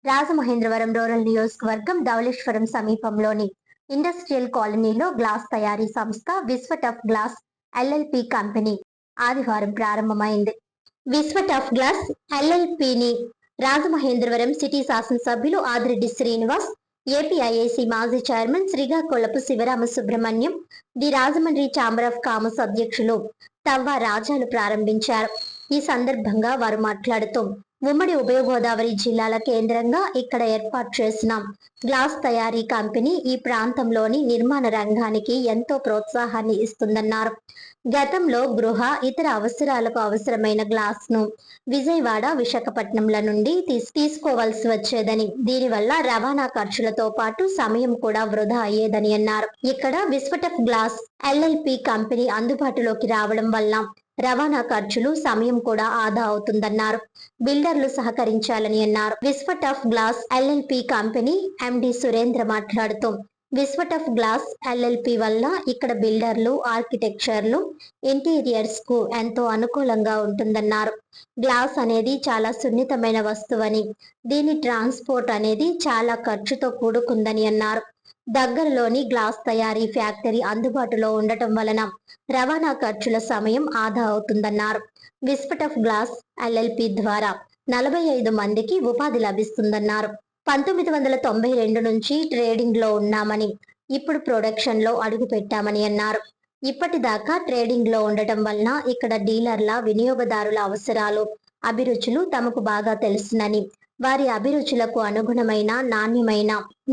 Rajamahendravaram rural నియోజకవర్గం ధవళేశ్వరం సమీపంలోని industrial కాలనీలో గ్లాస్ తయారీ సంస్థ విశ్వటఫ్ గ్లాస్ ఎల్ఎల్పి కంపెనీ ఆదివారం ప్రారంభమైంది. విశ్వటఫ్ గ్లాస్ ఎల్ఎల్పిని రాజమహేంద్రవరం సిటీ శాసనసభ్యులు ఆదిరెడ్డి శ్రీనివాస్, ఏపీఐఐసి మాజీ chairman శ్రీకాకుళపు Shivarama Subrahmanyam, the Rajahmundry chamber of commerce అధ్యక్షులు తవ్వ రాజాలు ప్రారంభించారు. ఈ సందర్భంగా వారు మాట్లాడుతూ ఉమ్మడి ఉభయ గోదావరి జిల్లాల కేంద్రంగా ఇక్కడ ఏర్పాటు చేసిన గ్లాస్ తయారీ కంపెనీ ఈ ప్రాంతంలోని నిర్మాణ రంగానికి ఎంతో ప్రోత్సాహాన్ని ఇస్తుందన్నారు. గతంలో గృహ ఇతర అవసరాలకు అవసరమైన గ్లాస్ ను విజయవాడ, విశాఖపట్నంల నుండి తీసుకోవాల్సి వచ్చేదని, దీనివల్ల రవాణా ఖర్చులతో పాటు సమయం కూడా వృధా అయ్యేదని అన్నారు. ఇక్కడ విశ్వటఫ్ గ్లాస్ ఎల్ఎల్పి కంపెనీ అందుబాటులోకి రావడం వల్ల రవాణా ఖర్చులు, సమయం కూడా ఆదా అవుతుందన్నారు. బిల్డర్లు సహకరించాలని అన్నారు. Vishwatuff glass LLP company MD Surendra మాట్లాడుతూ విశ్వటఫ్ గ్లాస్ ఎల్ఎల్పి వల్ల ఇక్కడ బిల్డర్లు, ఆర్కిటెక్చర్లు, ఇంటీరియర్స్ కు ఎంతో అనుకూలంగా ఉంటుందన్నారు. గ్లాస్ అనేది చాలా సున్నితమైన వస్తువని, దీని ట్రాన్స్పోర్ట్ అనేది చాలా ఖర్చుతో కూడుకుందని అన్నారు. దగ్గరలోని గ్లాస్ తయారీ ఫ్యాక్టరీ అందుబాటులో ఉండటం వలన రవాణా ఖర్చుల సమయం ఆదా అవుతుందన్నారు. విశ్వటఫ్ గ్లాస్ ఎల్ఎల్పి ద్వారా 45 మందికి ఉపాధి లభిస్తుందన్నారు. 1992 నుంచి ట్రేడింగ్ లో ఉన్నామని, ఇప్పుడు ప్రొడక్షన్ లో అడుగు పెట్టామని అన్నారు. ఇప్పటిదాకా ట్రేడింగ్ లో ఉండటం వలన ఇక్కడ డీలర్ల, వినియోగదారుల అవసరాలు, అభిరుచులు తమకు బాగా తెలుసునని, వారి అభిరుచులకు అనుగుణమైన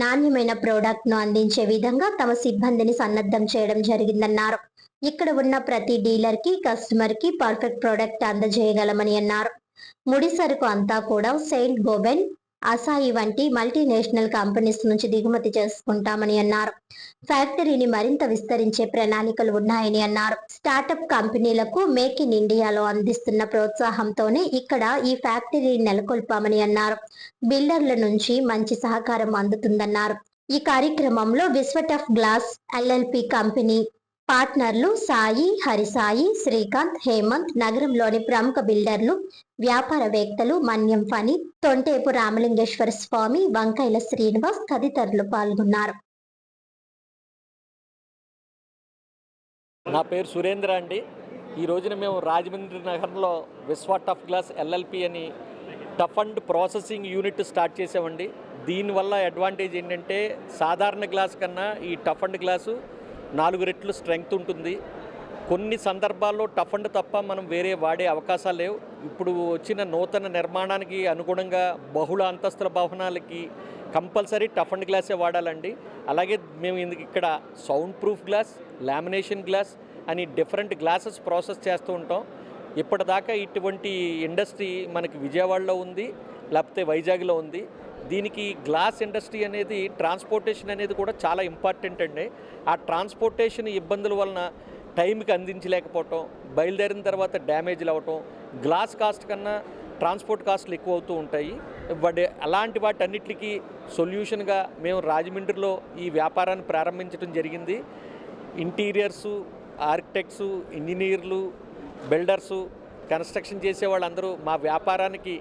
నాణ్యమైన ప్రోడక్ట్ ను అందించే విధంగా తమ సిబ్బందిని సన్నద్ధం చేయడం జరిగిందన్నారు. ఇక్కడ ఉన్న ప్రతి డీలర్ కి, కస్టమర్ కి పర్ఫెక్ట్ ప్రోడక్ట్ అందజేయగలమని అన్నారు. ముడి సరుకు అంతా కూడా సెయింట్ గోబెన్, అసాయి వంటి మల్టీనేషనల్ కంపెనీస్ నుంచి దిగుమతి చేసుకుంటామని అన్నారు. ఫ్యాక్టరీని మరింత విస్తరించే ప్రణాళికలు ఉన్నాయని అన్నారు. స్టార్టప్ కంపెనీలకు మేక్ ఇన్ ఇండియాలో అందిస్తున్న ప్రోత్సాహంతోనే ఇక్కడ ఈ ఫ్యాక్టరీని నెలకొల్పామని అన్నారు. బిల్డర్ల నుంచి మంచి సహకారం అందుతుందన్నారు. ఈ కార్యక్రమంలో విశ్వటఫ్ గ్లాస్ ఎల్ఎల్పి కంపెనీ పార్ట్నర్లు సాయి, హరిసాయి, శ్రీకాంత్, హేమంత్, నగరంలోని ప్రముఖ బిల్డర్లు, వ్యాపారవేత్తలు మన్యం ఫణి, తొంటేపు రామలింగేశ్వర స్వామి, వంకైల శ్రీనివాస్ తదితరులు పాల్గొన్నారు. నా పేరు సురేంద్ర అండి. ఈ రోజున మేము రాజమండ్రి నగరంలో విశ్వటఫ్ గ్లాస్ ఎల్ఎల్పి అని tough and processing unit start చేసామండి. దీనివల్ల అడ్వాంటేజ్ ఏంటంటే సాధారణ గ్లాస్ కన్నా ఈ టఫ్ అండ్ గ్లాసు 4 రెట్లు స్ట్రెంగ్త్ ఉంటుంది. కొన్ని సందర్భాల్లో టఫ్ అండ్ తప్ప మనం వేరే వాడే అవకాశాలు లేవు. ఇప్పుడు వచ్చిన నూతన నిర్మాణానికి అనుగుణంగా బహుళ అంతస్తుల భవనాలకి కంపల్సరీ టఫ్ అండ్ గ్లాసే వాడాలండి. అలాగే మేము ఇక్కడ sound proof glass, lamination glass అని డిఫరెంట్ గ్లాసెస్ ప్రాసెస్ చేస్తూ ఉంటాం. ఇప్పటిదాకా ఇటువంటి ఇండస్ట్రీ మనకి విజయవాడలో ఉంది, లేకపోతే వైజాగ్లో ఉంది. దీనికి గ్లాస్ ఇండస్ట్రీ అనేది, ట్రాన్స్పోర్టేషన్ అనేది కూడా చాలా ఇంపార్టెంట్ అండి. ఆ ట్రాన్స్పోర్టేషన్ ఇబ్బందుల వలన టైంకి అందించలేకపోవటం, బయలుదేరిన తర్వాత డ్యామేజ్లు అవ్వటం, గ్లాస్ కాస్ట్ కన్నా ట్రాన్స్పోర్ట్ కాస్ట్లు ఎక్కువ అవుతూ ఉంటాయి. అలాంటి వాటన్నిటికీ సొల్యూషన్గా మేము రాజమండ్రిలో ఈ వ్యాపారాన్ని ప్రారంభించడం జరిగింది. ఇంటీరియర్సు, ఆర్కిటెక్ట్సు, ఇంజనీర్లు, బిల్డర్సు, కన్స్ట్రక్షన్ చేసే వాళ్ళందరూ మా వ్యాపారానికి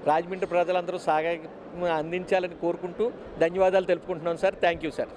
రాజమండ్రి ప్రజలందరూ సహాయం అందించాలని కోరుకుంటూ ధన్యవాదాలు తెలుపుకుంటున్నాం సార్. Thank you sir.